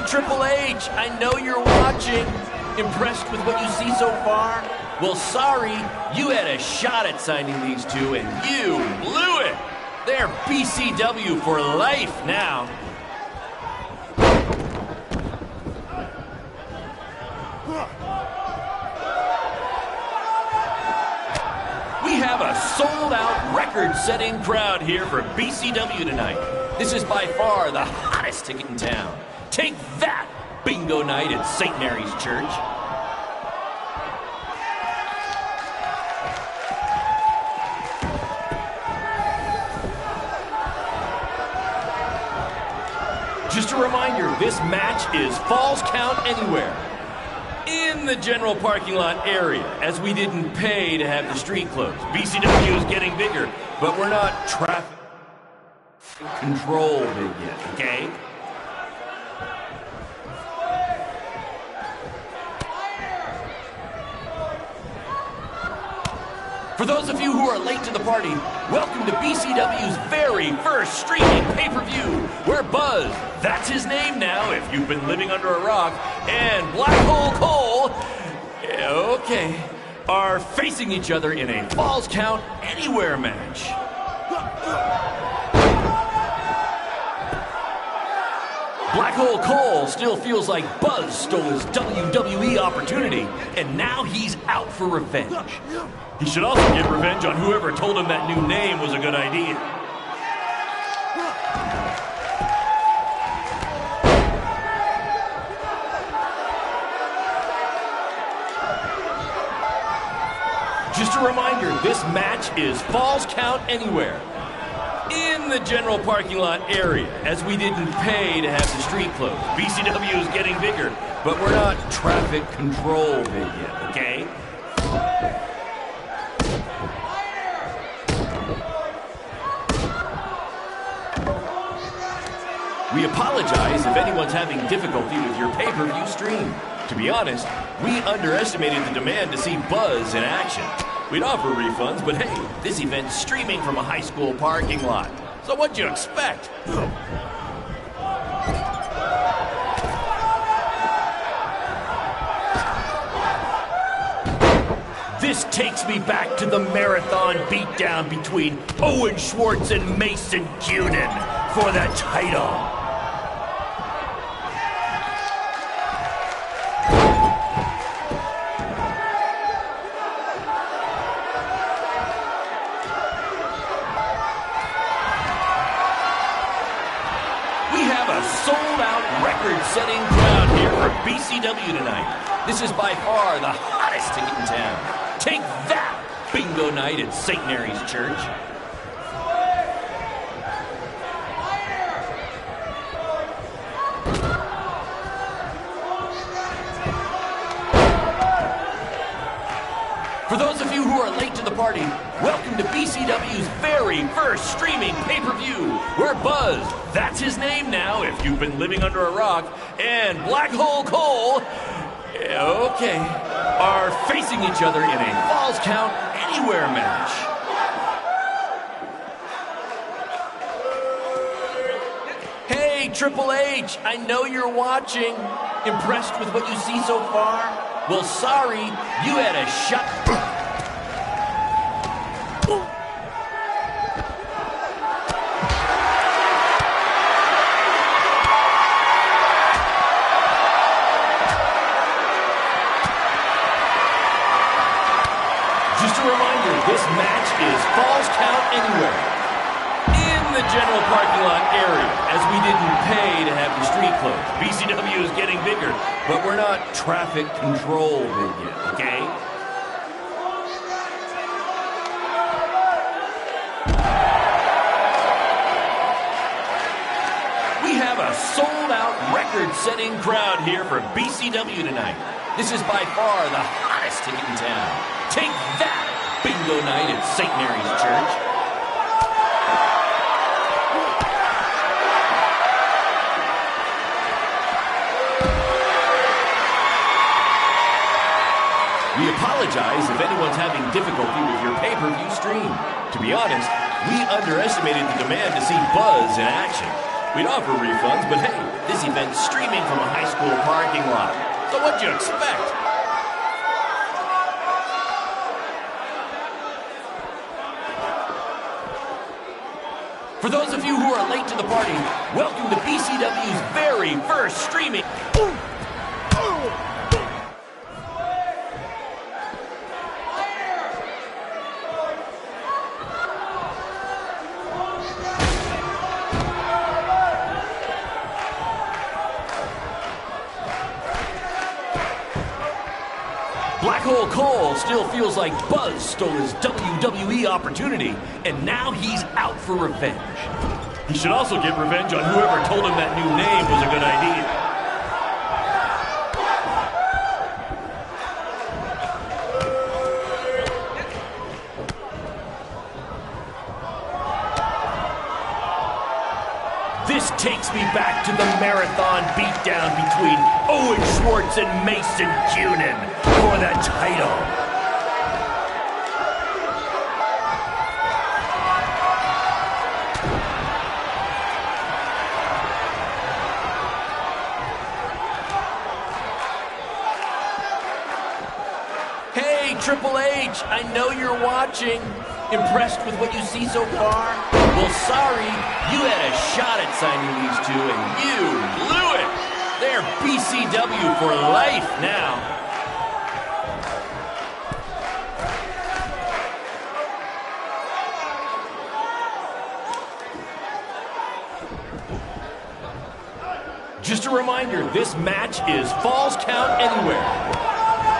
Triple H, I know you're watching. Impressed with what you see so far? Well, sorry, you had a shot at signing these two, and you blew it. They're BCW for life now. We have a sold-out, record-setting crowd here for BCW tonight. This is by far the hottest ticket in town. Take that, bingo night at St. Mary's Church. Just a reminder, this match is Falls Count Anywhere. In the general parking lot area, as we didn't pay to have the street closed. BCW is getting bigger, but we're not traffic control big yet, okay? For those of you who are late to the party, welcome to BCW's very first streaming pay-per-view, where Buzz, that's his name now if you've been living under a rock, and Black Hole Cole, okay, are facing each other in a Falls Count Anywhere match. Black Hole Cole still feels like Buzz stole his WWE opportunity, and now he's out for revenge. He should also get revenge on whoever told him that new name was a good idea. Just a reminder, this match is Falls Count Anywhere. In the general parking lot area, as we didn't pay to have the street closed. BCW is getting bigger, but we're not traffic control big yet, okay? We apologize if anyone's having difficulty with your pay-per-view stream. To be honest, we underestimated the demand to see Buzz in action. We'd offer refunds, but hey, this event's streaming from a high school parking lot. So what'd you expect? This takes me back to the marathon beatdown between Owen Schwartz and Mason Cunin for the title. Setting crowd here for BCW tonight. This is by far the hottest ticket in town. Take that, bingo night at St. Mary's Church. For those of you who are late to the party, welcome to BCW's very first streaming pay-per-view, where Buzz, that's his name now if you've been living under a rock, and Black Hole Cole, okay, are facing each other in a Falls Count Anywhere match. Hey, Triple H, I know you're watching. Impressed with what you see so far? Well, sorry, you had a shot. Just a reminder, this match is Falls Count Anywhere. In the general parking lot area, as we didn't pay to have the street closed. BCW is getting bigger, but we're not traffic control big yet, okay? We have a sold-out, record-setting crowd here for BCW tonight. This is by far the hottest ticket in town. Take that, bingo night at St. Mary's Church. We apologize if anyone's having difficulty with your pay-per-view stream. To be honest, we underestimated the demand to see Buzz in action. We'd offer refunds, but hey, this event's streaming from a high school parking lot. So what'd you expect? For those of you who are late to the party, welcome to BCW's very first streaming. Black Hole Cole still feels like Buzz stole his WWE opportunity, and now he's out for revenge. He should also get revenge on whoever told him that new name was a good idea. This takes me back to the marathon beatdown between Owen Schwartz and Mason Cunin for the title. Hey, Triple H, I know you're watching. Impressed with what you see so far? Well, sorry, you had a shot at signing these two, and you blew it. They're BCW for life now. Just a reminder, this match is Falls Count Anywhere.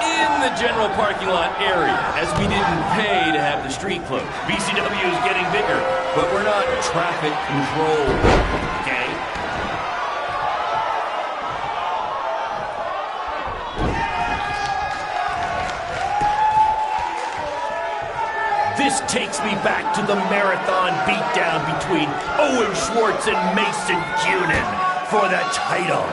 In the general parking lot area, as we didn't pay to have the street closed. BCW is getting bigger, but we're not traffic control, okay? This takes me back to the marathon beatdown between Owen Schwartz and Mason Cunin for the title.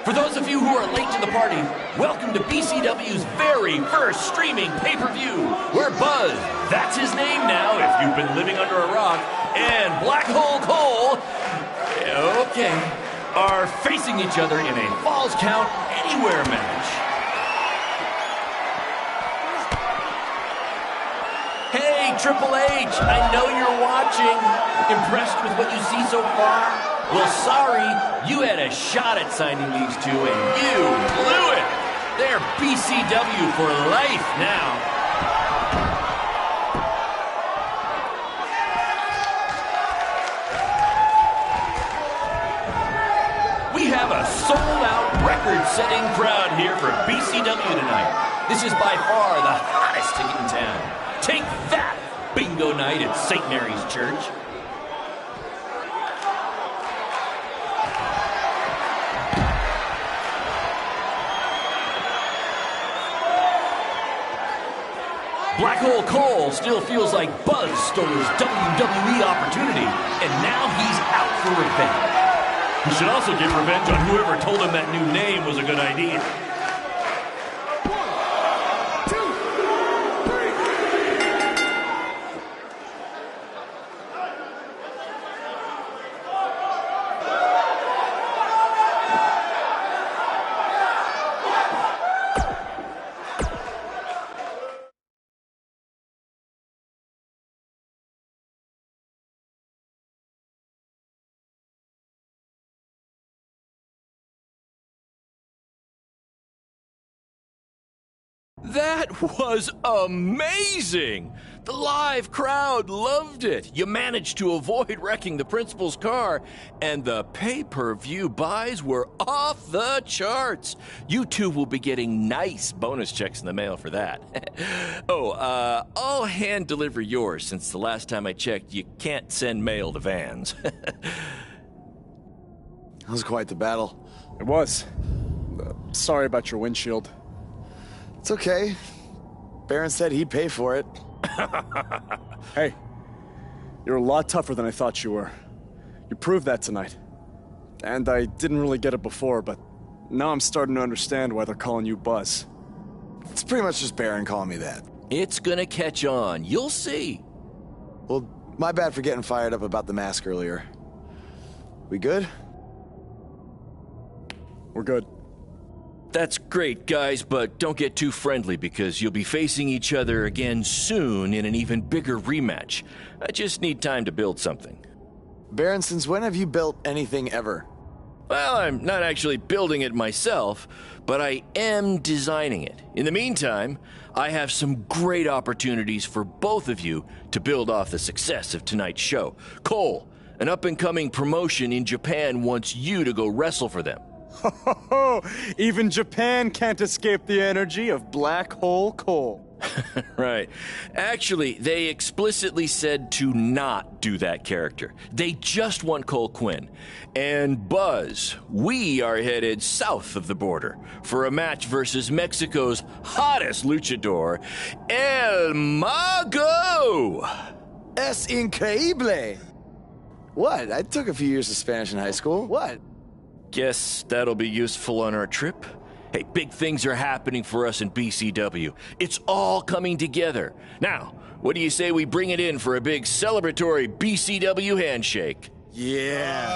For those of you who are late to the party, welcome to BCW's very first streaming pay-per-view, where Buzz, that's his name now if you've been living under a rock, and Black Hole Cole, okay, are facing each other in a Falls Count Anywhere match. Hey, Triple H, I know you're watching. Impressed with what you see so far? Well, sorry, you had a shot at signing these two, and you blew it. They're BCW for life now. We have a sold-out, record-setting crowd here for BCW tonight. This is by far the hottest ticket in town. Take that, bingo night at St. Mary's Church. Black Hole Cole still feels like Buzz stole his WWE opportunity, and now he's out for revenge. He should also get revenge on whoever told him that new name was a good idea. That was amazing! The live crowd loved it. You managed to avoid wrecking the principal's car, and the pay-per-view buys were off the charts. You two will be getting nice bonus checks in the mail for that. I'll hand deliver yours since the last time I checked, you can't send mail to vans. That was quite the battle. It was. Sorry about your windshield. It's okay. Baron said he'd pay for it. Hey, you're a lot tougher than I thought you were. You proved that tonight. And I didn't really get it before, but now I'm starting to understand why they're calling you Buzz. It's pretty much just Baron calling me that. It's gonna catch on. You'll see. Well, my bad for getting fired up about the mask earlier. We good? We're good. That's great, guys, but don't get too friendly because you'll be facing each other again soon in an even bigger rematch. I just need time to build something. Baron, since when have you built anything ever? Well, I'm not actually building it myself, but I am designing it. In the meantime, I have some great opportunities for both of you to build off the success of tonight's show. Cole, an up-and-coming promotion in Japan wants you to go wrestle for them. Ho, ho, ho. Even Japan can't escape the energy of Black Hole Cole. Right. Actually, they explicitly said to not do that character. They just want Cole Quinn. And Buzz, we are headed south of the border for a match versus Mexico's hottest luchador, El Mago! Es increíble! What? I took a few years of Spanish in high school. What? Guess that'll be useful on our trip. Hey, big things are happening for us in BCW. It's all coming together. Now, what do you say we bring it in for a big celebratory BCW handshake? Yeah.